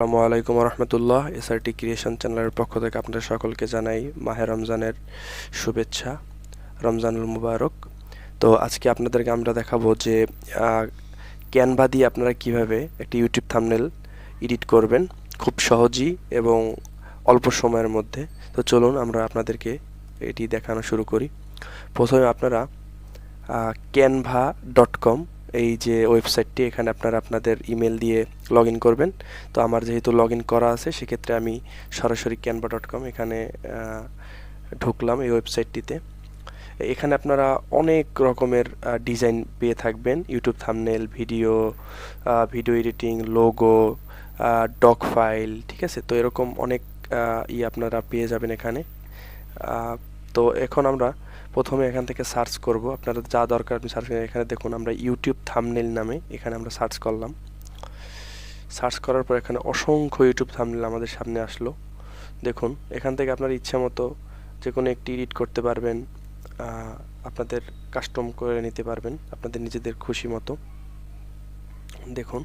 আসসালামু আলাইকুম রহমতুল্লাহ। SRT creation চ্যানেলের পক্ষ থেকে আপনাদের সকলকে জানাই মাহে রমজানের শুভেচ্ছা, রমজানুল মুবারক। তো আজকে আপনাদেরকে আমরা দেখাবো যে ক্যানভা দিয়ে আপনারা কিভাবে একটি ইউটিউব থাম্বনেল এডিট করবেন খুব সহজেই এবং অল্প সময়ের মধ্যে। তো চলুন আমরা আপনাদেরকে এটি দেখানো শুরু করি। প্রথমে আপনারা canva.com এই যে ওয়েবসাইটটি, এখানে আপনারা আপনাদের ইমেল দিয়ে লগ ইন করবেন। তো আমার যেহেতু লগ ইন করা আছে সেক্ষেত্রে আমি সরাসরি canva.com এখানে ঢুকলাম এই ওয়েবসাইটটিতে। এখানে আপনারা অনেক রকমের ডিজাইন পেয়ে থাকবেন, YouTube thumbnail, video editing, logo, doc file, ঠিক আছে। তো এরকম অনেক আপনারা পেয়ে যাবেন এখানে। তো এখন আমরা প্রথমে এখান থেকে সার্চ করব, আপনারা যা দরকার আপনি সার্চ করেন। এখানে দেখুন আমরা ইউটিউব থাম্বনেল নামে এখানে আমরা সার্চ করলাম। সার্চ করার পর এখানে অসংখ্য ইউটিউব থাম্বনেল আমাদের সামনে আসলো। দেখুন এখান থেকে আপনার ইচ্ছা মতো যে কোনো একটি এডিট করতে পারবেন, আপনাদের কাস্টম করে নিতে পারবেন আপনাদের নিজেদের খুশি মতো। দেখুন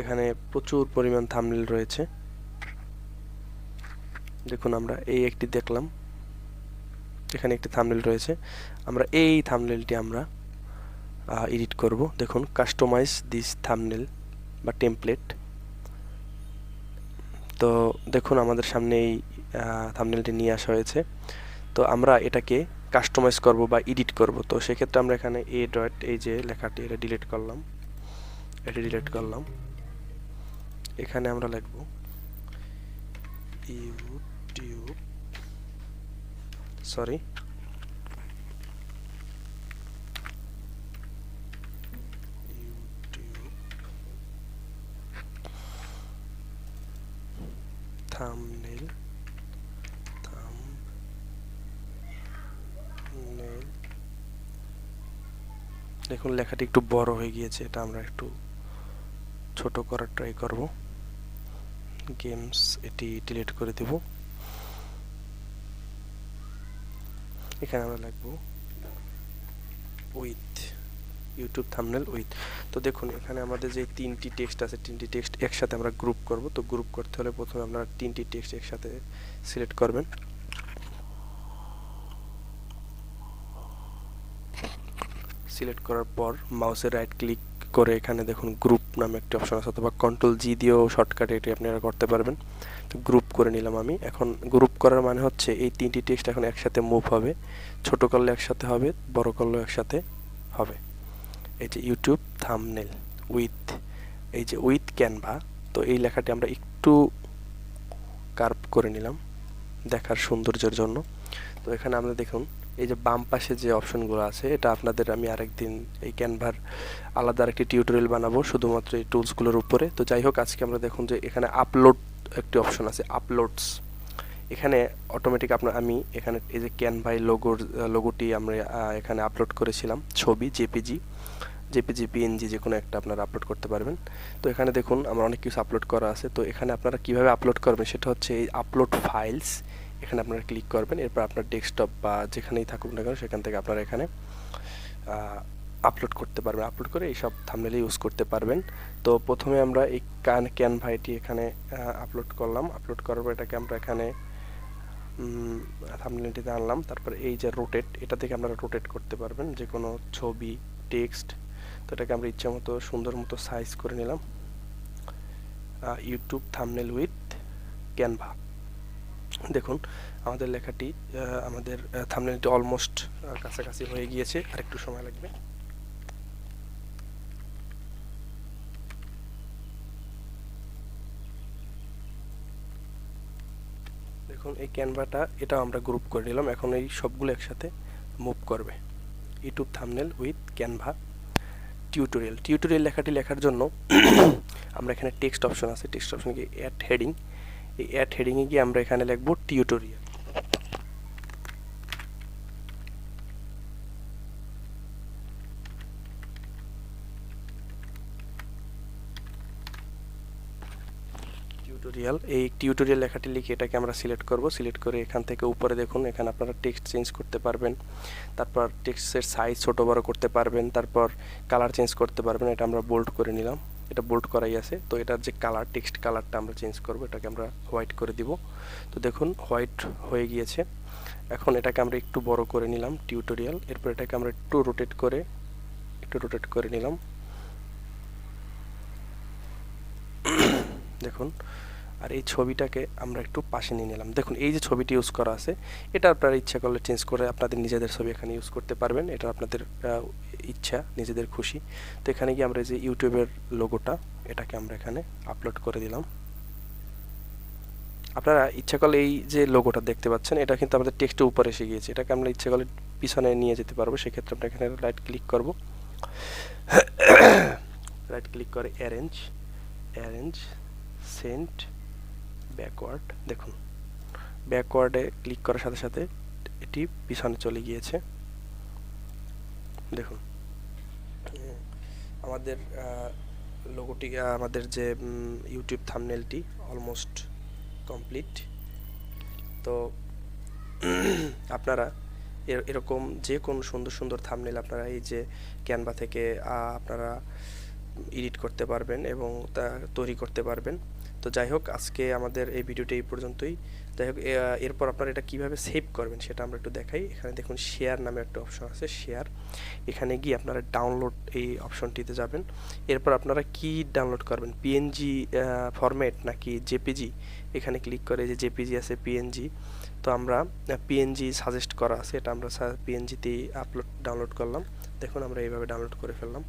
এখানে প্রচুর পরিমাণ থাম্বনেল রয়েছে। দেখুন আমরা এই একটি দেখলাম, এখানে একটি থাম্বনেল রয়েছে, আমরা এই থাম্বনেলটি আমরা এডিট করব। দেখুন কাস্টমাইজ দিস থাম্বনেল বা টেমপ্লেট। তো দেখুন আমাদের সামনে এই থাম্বনেলটি নিয়ে আসা হয়েছে। তো আমরা এটাকে কাস্টমাইজ করব বা এডিট করব। তো সেক্ষেত্রে আমরা এখানে এই যে লেখাটি, এটা ডিলিট করলাম, এটা ডিলিট করলাম। এখানে আমরা লিখব ইউটিউব, সরি থাম্বনেল দেখুন লেখাটি একটু বড় হয়ে গিয়েছে, এটা আমরা একটু ছোট করার ট্রাই করব। গেমস এটি ডিলিট করে দেব। এখানে আমরা লিখব উইথ, ইউটিউব থাম্বনেল উইথ। তো দেখুন এখানে আমাদের যে তিনটি টেক্সট আছে, তিনটি টেক্সট একসাথে আমরা গ্রুপ করব। তো গ্রুপ করতে হলে প্রথমে আপনারা তিনটি টেক্সট একসাথে সিলেক্ট করবেন। সিলেক্ট করার পর মাউসের রাইট ক্লিক করে এখানে দেখুন গ্রুপ নামে একটি অপশন আছে, অথবা কন্ট্রোল জি দিয়েও শর্টকাটে এটি আপনারা করতে পারবেন। তো গ্রুপ করে নিলাম আমি। এখন গ্রুপ করার মানে হচ্ছে এই তিনটি টেক্সট এখন একসাথে মুভ হবে, ছোট করলে একসাথে হবে, বড় করলে একসাথে হবে। এই যে ইউটিউব থাম্বনেল উইথ, এই যে উইথ ক্যানভা। তো এই লেখাটি আমরা একটু কার্ভ করে নিলাম দেখার সৌন্দর্যের জন্য। তো এখানে আমরা দেখুন এই যে বাম পাশে যে অপশনগুলো আছে, এটা আপনাদের আমি আরেকদিন এই ক্যানভার আলাদা আরেকটি টিউটোরিয়াল বানাবো শুধুমাত্র এই টুলসগুলোর উপরে। তো যাই হোক, আজকে আমরা দেখুন যে এখানে আপলোড একটি অপশন আছে, আপলোডস। এখানে অটোমেটিক আমি এখানে এই যে ক্যানভাই লোগোটি আমরা এখানে আপলোড করেছিলাম, ছবি জেপিজি, পিএনজি যে কোনো একটা আপনারা আপলোড করতে পারবেন। তো এখানে দেখুন আমার অনেক কিছু আপলোড করা আছে। তো এখানে আপনারা কিভাবে আপলোড করবেন সেটা হচ্ছে এই আপলোড ফাইলস, এখানে আপনারা ক্লিক করবেন। এরপর আপনার ডেস্কটপ বা যেখানেই থাকুক না কেন সেখান থেকে আপনারা এখানে আপলোড করতে পারবেন, আপলোড করে এইসব থাম্বনেল ইউজ করতে পারবেন। তো প্রথমে আমরা এই ক্যানভাটি এখানে আপলোড করলাম। আপলোড করার পর এটাকে আমরা এখানে থাম্বনেলটিতে আনলাম। তারপর এই যে রোটেট, এটা থেকে আপনারা রোটেট করতে পারবেন যে কোনো ছবি, টেক্সট। তো এটাকে আমরা ইচ্ছা মতো সুন্দর মতো সাইজ করে নিলাম। YouTube thumbnail with Canva. দেখুন আমাদের লেখাটি, আমাদের থাম্বনেলটি অলমোস্ট কাছাকাছি হয়ে গিয়েছে, আর একটু সময় লাগবে। দেখুন এই ক্যানভাটা, এটা আমরা গ্রুপ করে নিলাম। এখন এই সবগুলো একসাথে মুভ করবে। YouTube thumbnail with Canva tutorial লেখাটি লেখার জন্য আমরা এখানে টেক্সট অপশন আছে, টেক্সট অপশনে গিয়ে অ্যাড হেডিং, এই অ্যাড হেডিংয়ে গিয়ে আমরা এখানে লিখব টিউটোরিয়াল। এই টিউটোরিয়াল লেখাটি লিখে এটাকে আমরা সিলেক্ট করব। সিলেক্ট করে এখান থেকে উপরে দেখুন এখানে আপনারা টেক্সট চেঞ্জ করতে পারবেন, তারপর টেক্সটের সাইজ ছোট বড় করতে পারবেন, তারপর কালার চেঞ্জ করতে পারবেন। এটা আমরা বোল্ড করে নিলাম। এটা বোল্ড করাই আছে। তো এটার যে কালার, টেক্সট কালারটা আমরা চেঞ্জ করব, এটাকে আমরা হোয়াইট করে দিব। তো দেখুন হোয়াইট হয়ে গিয়েছে। এখন এটাকে আমরা একটু বড় করে নিলাম, টিউটোরিয়াল। এরপর এটাকে আমরা একটু রোটেট করে নিলাম। দেখুন, আর এই ছবিটাকে আমরা একটু পাশে নিয়ে নিলাম। দেখুন এই যে ছবিটি ইউজ করা আছে, এটা আপনারা ইচ্ছা করলে চেঞ্জ করে আপনাদের নিজেদের ছবি এখানে ইউজ করতে পারবেন। এটা আপনাদের ইচ্ছা, নিজেদের খুশি। তো এখানে গিয়ে আমরা যে ইউটিউবের লোগোটা, এটাকে আমরা এখানে আপলোড করে দিলাম। আপনারা ইচ্ছা করলে এই যে লোগোটা দেখতে পাচ্ছেন, এটা কিন্তু আমাদের টেক্সটের উপরে এসে গিয়েছে। এটাকে আমরা ইচ্ছা করলে পিছনে নিয়ে যেতে পারবো। সেক্ষেত্রে আমরা এখানে রাইট ক্লিক করব, রাইট ক্লিক করে অ্যারেঞ্জ সেন্ট ব্যাকওয়ার্ড। দেখুন ব্যাকওয়ার্ডে ক্লিক করার সাথে সাথে এটি পিছনে চলে গিয়েছে। দেখুন আমাদের লোগোটি, আমাদের যে ইউটিউব থাম্বনেলটি অলমোস্ট কমপ্লিট। তো আপনারা এরকম যে কোনো সুন্দর সুন্দর থাম্বনেল আপনারা এই যে ক্যানভা থেকে আপনারা এডিট করতে পারবেন এবং তা তৈরি করতে পারবেন। তো যাই হোক, আজকে আমাদের এই ভিডিওটি এই পর্যন্তই। যাই হোক, এরপর আপনারা এটা কিভাবে সেভ করবেন সেটা আমরা একটু দেখাই। এখানে দেখুন শেয়ার নামে একটা অপশন আছে, শেয়ার। এখানে গিয়ে আপনারা ডাউনলোড এই অপশনটিতে যাবেন। এরপর আপনারা কি ডাউনলোড করবেন, পিএনজি ফরম্যাট নাকি জেপিজি? এখানে ক্লিক করে যে জেপিজি আছে, পিএনজি। তো আমরা পিএনজি সাজেস্ট করা আছে, এটা আমরা পিএনজিতেই ডাউনলোড করলাম। দেখুন আমরা এইভাবে ডাউনলোড করে ফেললাম।